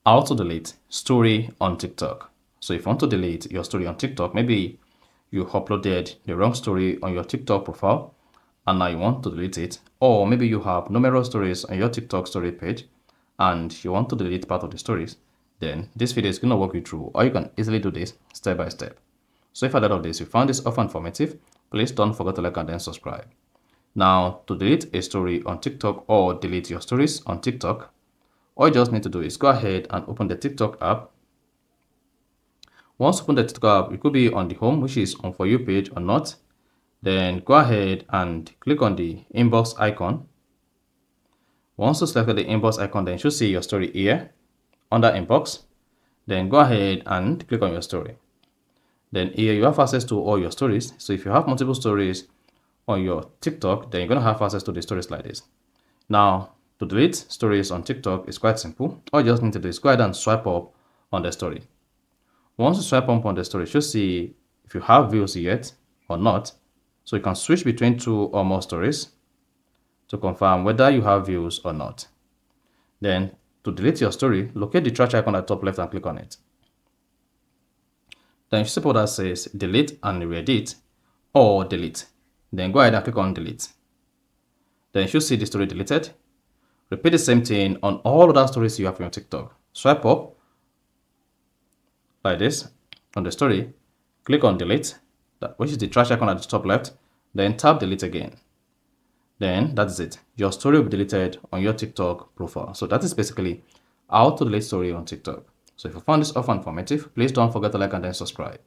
How to delete story on TikTok. So if you want to delete your story on TikTok, maybe you uploaded the wrong story on your TikTok profile and now you want to delete it, or maybe you have numerous stories on your TikTok story page and you want to delete part of the stories, then this video is going to walk you through, or you can easily do this step by step. So if at the end of this you found this often informative, please don't forget to like and then subscribe. Now, to delete a story on TikTok or delete your stories on TikTok, all you just need to do is go ahead and open the TikTok app. Once you open the TikTok app, it could be on the home, which is on For You page or not. Then go ahead and click on the inbox icon. Once you select the inbox icon, then you should see your story here under inbox. Then go ahead and click on your story. Then here you have access to all your stories. So if you have multiple stories on your TikTok, then you're going to have access to the stories like this. Now, to delete stories on TikTok is quite simple. All you just need to do is go ahead and swipe up on the story. Once you swipe up on the story, you should see if you have views yet or not. So you can switch between two or more stories to confirm whether you have views or not. Then, to delete your story, locate the trash icon at the top left and click on it. Then you see that says delete and re-edit or delete. Then go ahead and click on delete. Then you should see the story deleted. Repeat the same thing on all other stories you have on your TikTok. Swipe up like this on the story, click on delete, which is the trash icon at the top left, then tap delete again. Then that's it. Your story will be deleted on your TikTok profile. So that is basically how to delete story on TikTok. So if you found this often informative, please don't forget to like and then subscribe.